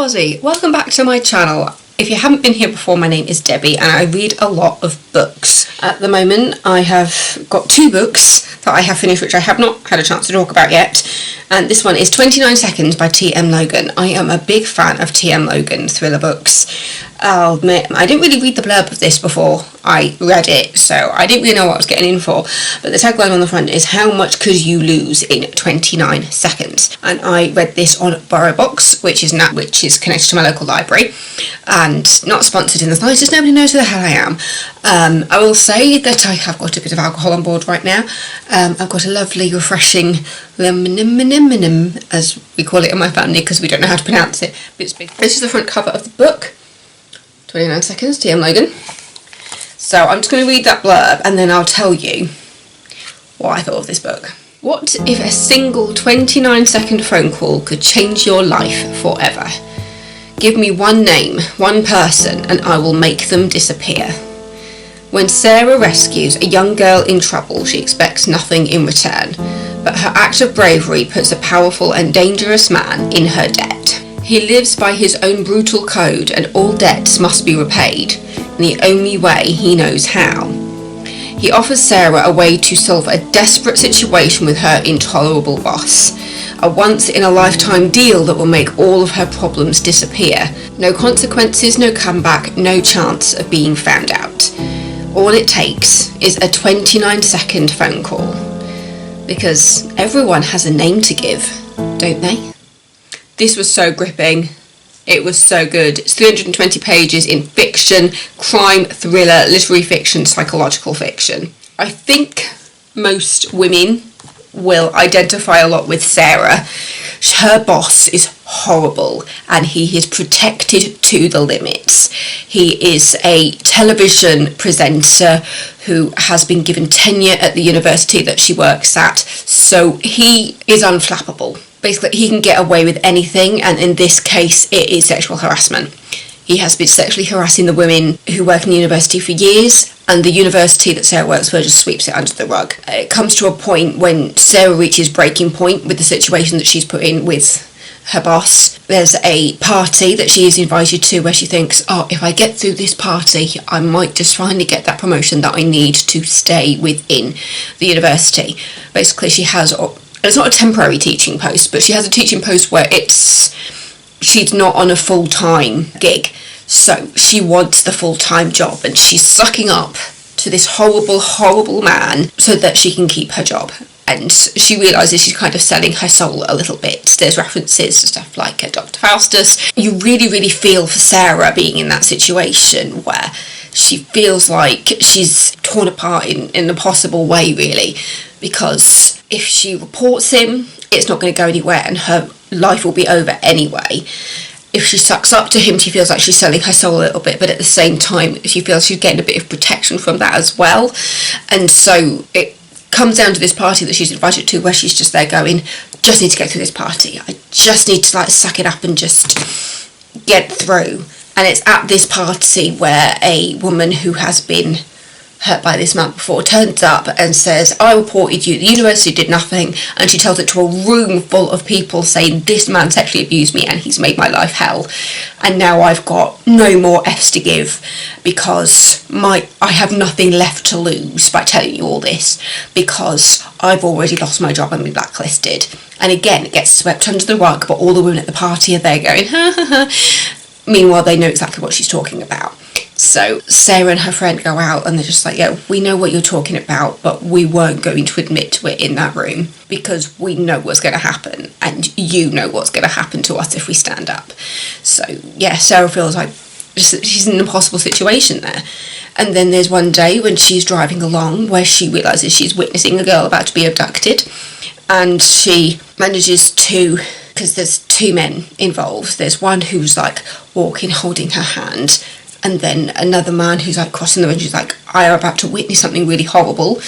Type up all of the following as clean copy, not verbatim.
Aussie, welcome back to my channel. If you haven't been here before, my name is Debbie and I read a lot of books. At the moment I have got 2 books that I have finished which I have not had a chance to talk about yet, and this one is 29 Seconds by TM Logan. I am a big fan of TM Logan thriller books. I'll admit, I didn't really read the blurb of this before I read it, so I didn't really know what I was getting in for, but the tagline on the front is "How much could you lose in 29 seconds?" And I read this on BorrowBox, which is connected to my local library, and not sponsored in the slightest. Nobody knows who the hell I am. I will say that I have got a bit of alcohol on board right now. I've got a lovely, refreshing lemon, as we call it in my family because we don't know how to pronounce it, but it's big. This is the front cover of the book. 29 Seconds, TM Logan. So I'm just going to read that blurb and then I'll tell you what I thought of this book. What if a single 29-second phone call could change your life forever? Give me one name, one person, and I will make them disappear. When Sarah rescues a young girl in trouble, she expects nothing in return, but her act of bravery puts a powerful and dangerous man in her debt. He lives by his own brutal code and all debts must be repaid, in the only way he knows how. He offers Sarah a way to solve a desperate situation with her intolerable boss. A once-in-a-lifetime deal that will make all of her problems disappear. No consequences, no comeback, no chance of being found out. All it takes is a 29-second phone call. Because everyone has a name to give, don't they? This was so gripping. It was so good. It's 320 pages in fiction, crime, thriller, literary fiction, psychological fiction. I think most women will identify a lot with Sarah. Her boss is horrible and he is protected to the limits. He is a television presenter who has been given tenure at the university that she works at, so he is unflappable. Basically, he can get away with anything, and in this case, it is sexual harassment. He has been sexually harassing the women who work in the university for years, and the university that Sarah works for just sweeps it under the rug. It comes to a point when Sarah reaches breaking point with the situation that she's put in with her boss. There's a party that she is invited to where she thinks, oh, if I get through this party, I might just finally get that promotion that I need to stay within the university. Basically, she has... It's not a temporary teaching post, but she has a teaching post where she's not on a full-time gig, so she wants the full-time job and she's sucking up to this horrible man so that she can keep her job. And she realises she's kind of selling her soul a little bit. There's references to stuff like Dr. Faustus. You really feel for Sarah being in that situation where she feels like she's torn apart in a possible way, really, because if she reports him, it's not going to go anywhere and her life will be over anyway. If she sucks up to him, she feels like she's selling her soul a little bit, but at the same time, she feels she's getting a bit of protection from that as well. And so it comes down to this party that she's invited to where she's just there going, just need to get through this party. I just need to suck it up and just get through. And it's at this party where a woman who has been hurt by this man before turns up and says, I reported you, the university did nothing, and she tells it to a room full of people saying this man sexually abused me and he's made my life hell, and now I've got no more F's to give because I have nothing left to lose by telling you all this because I've already lost my job and been blacklisted. And again, it gets swept under the rug, but all the women at the party are there going ha ha ha. Meanwhile, they know exactly what she's talking about. So Sarah and her friend go out and they're just like, yeah, we know what you're talking about, but we weren't going to admit we're in that room because we know what's going to happen and you know what's going to happen to us if we stand up. So yeah, Sarah feels like she's in an impossible situation there. And then there's one day when she's driving along where she realises she's witnessing a girl about to be abducted, and she manages to, because there's 2 men involved, there's one who's walking holding her hand, and then another man who's crossing the road. She's like, I am about to witness something really horrible,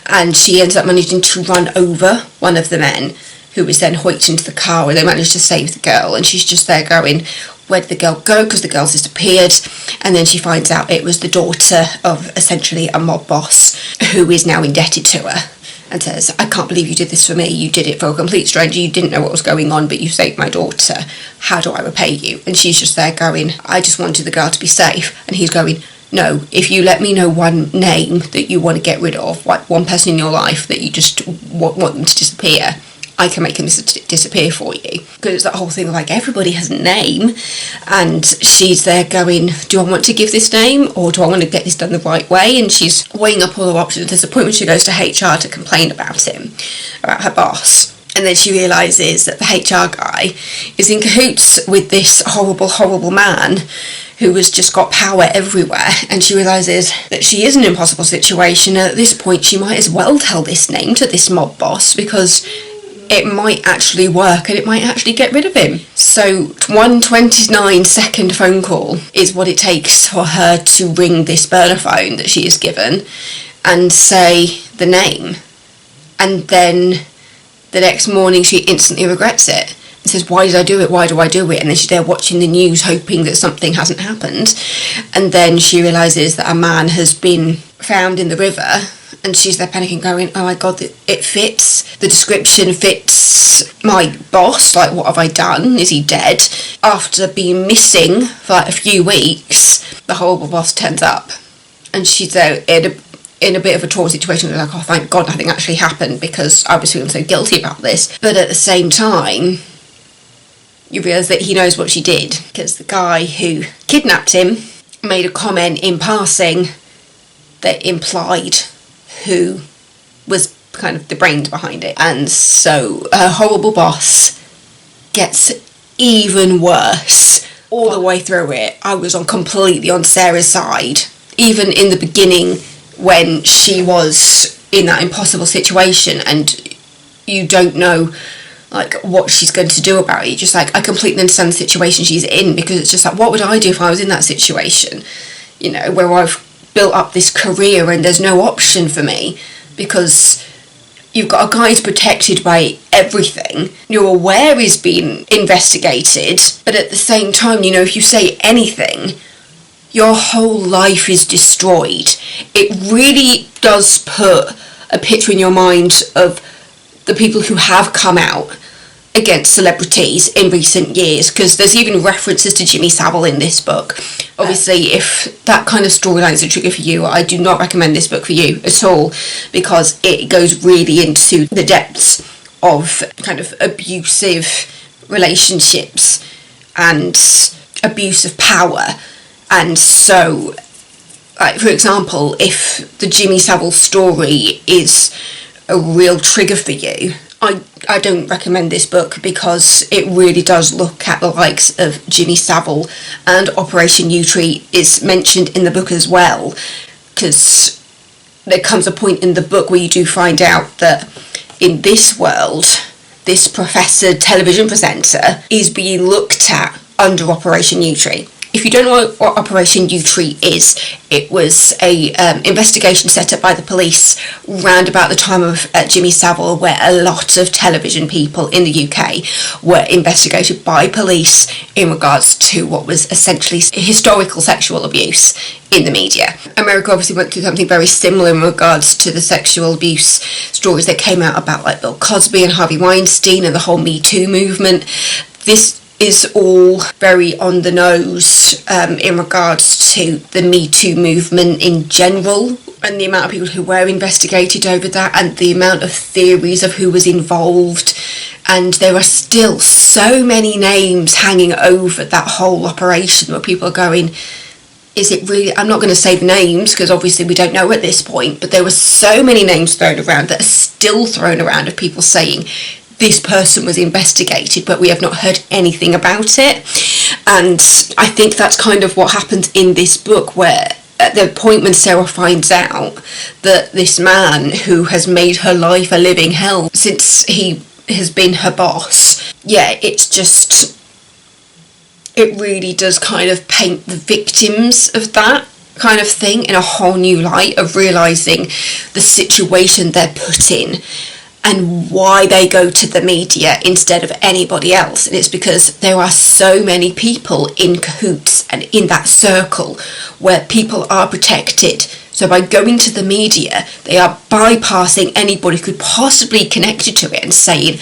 and she ends up managing to run over one of the men, who is then hoiked into the car where they manage to save the girl, and she's just there going, where did the girl go, because the girl's disappeared. And then she finds out it was the daughter of essentially a mob boss who is now indebted to her, and says, I can't believe you did this for me. You did it for a complete stranger. You didn't know what was going on, but you saved my daughter. How do I repay you? And she's just there going, I just wanted the girl to be safe. And he's going, no, if you let me know one name that you want to get rid of, like one person in your life that you just want them to disappear, I can make him disappear for you. Because it's that whole thing of like, everybody has a name, and she's there going, do I want to give this name, or do I want to get this done the right way? And she's weighing up all her options. There's a point when she goes to HR to complain about him, about her boss, and then she realises that the HR guy is in cahoots with this horrible man who has just got power everywhere, and she realises that she is in an impossible situation, and at this point she might as well tell this name to this mob boss, because it might actually work and it might actually get rid of him. So 1:29-second phone call is what it takes for her to ring this burner phone that she is given and say the name. And then the next morning she instantly regrets it and says, why did I do it? Why do I do it? And then she's there watching the news hoping that something hasn't happened. And then she realises that a man has been found in the river, and she's there panicking going, oh my god, it fits. The description fits my boss. Like, what have I done? Is he dead? After being missing for like a few weeks, the horrible boss turns up, and she's there in a bit of a torn situation. They're like, oh thank god nothing actually happened, because I was feeling so guilty about this. But at the same time, you realise that he knows what she did, because the guy who kidnapped him made a comment in passing that implied who was kind of the brains behind it. And so her horrible boss gets even worse all the way through it. I was completely on Sarah's side, even in the beginning when she was in that impossible situation and you don't know like what she's going to do about it. Just like, I completely understand the situation she's in, because it's just like, what would I do if I was in that situation, you know, where I've built up this career and there's no option for me, because you've got a guy who's protected by everything, you're aware he's being investigated, but at the same time, you know, if you say anything, your whole life is destroyed. It really does put a picture in your mind of the people who have come out against celebrities in recent years, because there's even references to Jimmy Savile in this book. Obviously, if that kind of storyline is a trigger for you, I do not recommend this book for you at all, because it goes really into the depths of kind of abusive relationships and abuse of power. And so, like, for example, if the Jimmy Savile story is a real trigger for you, I don't recommend this book, because it really does look at the likes of Jimmy Savile, and Operation U-Tree is mentioned in the book as well, because there comes a point in the book where you do find out that in this world, this professor television presenter is being looked at under Operation U-Tree. If you don't know what Operation U-Tree is, it was a investigation set up by the police round about the time of Jimmy Savile, where a lot of television people in the UK were investigated by police in regards to what was essentially historical sexual abuse in the media. America obviously went through something very similar in regards to the sexual abuse stories that came out about like Bill Cosby and Harvey Weinstein and the whole Me Too movement. This is all very on the nose in regards to the Me Too movement in general, and the amount of people who were investigated over that, and the amount of theories of who was involved. And there are still so many names hanging over that whole operation, where people are going, is it really, I'm not going to say the names because obviously we don't know at this point, but there were so many names thrown around that are still thrown around of people saying this person was investigated, but we have not heard anything about it. And I think that's kind of what happens in this book, where at the point when Sarah finds out that this man who has made her life a living hell since he has been her boss, yeah, it's just, it really does kind of paint the victims of that kind of thing in a whole new light, of realising the situation they're put in and why they go to the media instead of anybody else. And it's because there are so many people in cahoots and in that circle where people are protected So by going to the media, they are bypassing anybody who could possibly connect to it and saying,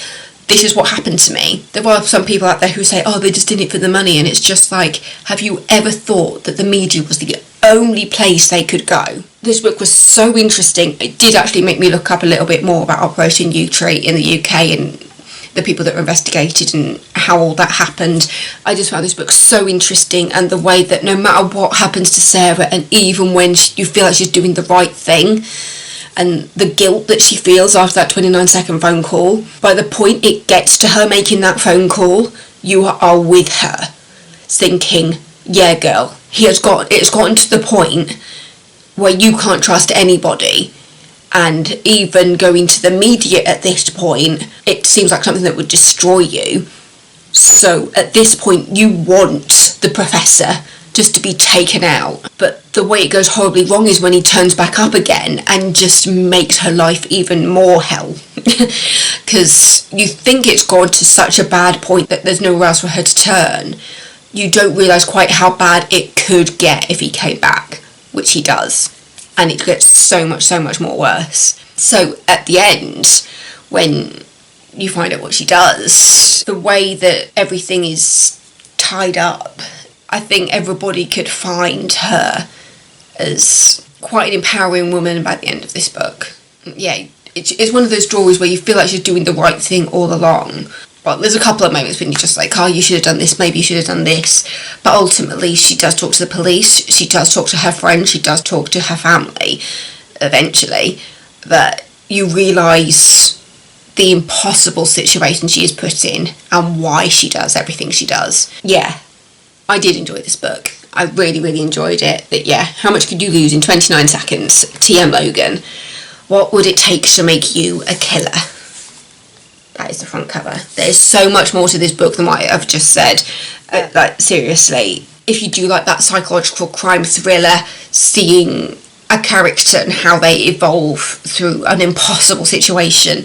this is what happened to me. There are some people out there who say, oh, they just did it for the money, and it's just like, have you ever thought that the media was the only place they could go? This book was so interesting. It did actually make me look up a little bit more about Operation U-Tree in the UK and the people that were investigated and how all that happened. I just found this book so interesting, and the way that no matter what happens to Sarah, and even when you feel like she's doing the right thing, and the guilt that she feels after that 29-second phone call, by the point it gets to her making that phone call, you are with her, thinking, yeah girl, it's gotten to the point where you can't trust anybody. And even going to the media at this point, it seems like something that would destroy you. So at this point, you want the professor just to be taken out. But the way it goes horribly wrong is when he turns back up again and just makes her life even more hell. Because you think it's gone to such a bad point that there's nowhere else for her to turn. You don't realise quite how bad it could get if he came back, which he does. And it gets so much more worse. So at the end, when you find out what she does, the way that everything is tied up, I think everybody could find her as quite an empowering woman by the end of this book. Yeah, it's one of those stories where you feel like she's doing the right thing all along. But there's a couple of moments when you're just like, oh, you should have done this, maybe you should have done this. But ultimately, she does talk to the police, she does talk to her friends, she does talk to her family, eventually. But you realise the impossible situation she is put in and why she does everything she does. Yeah, I did enjoy this book. I really enjoyed it. But yeah, how much could you lose in 29 seconds? TM Logan. What would it take to make you a killer? That is the front cover. There's so much more to this book than what I've just said. Like, seriously, if you do like that psychological crime thriller, seeing a character and how they evolve through an impossible situation,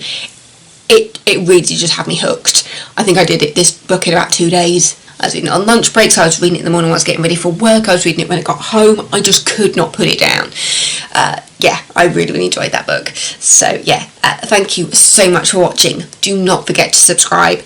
it really did just have me hooked. I think I did this book in about 2 days. I was reading it on lunch breaks, I was reading it in the morning when I was getting ready for work, I was reading it when I got home. I just could not put it down. Yeah, I really enjoyed that book. So yeah, thank you so much for watching. Do not forget to subscribe.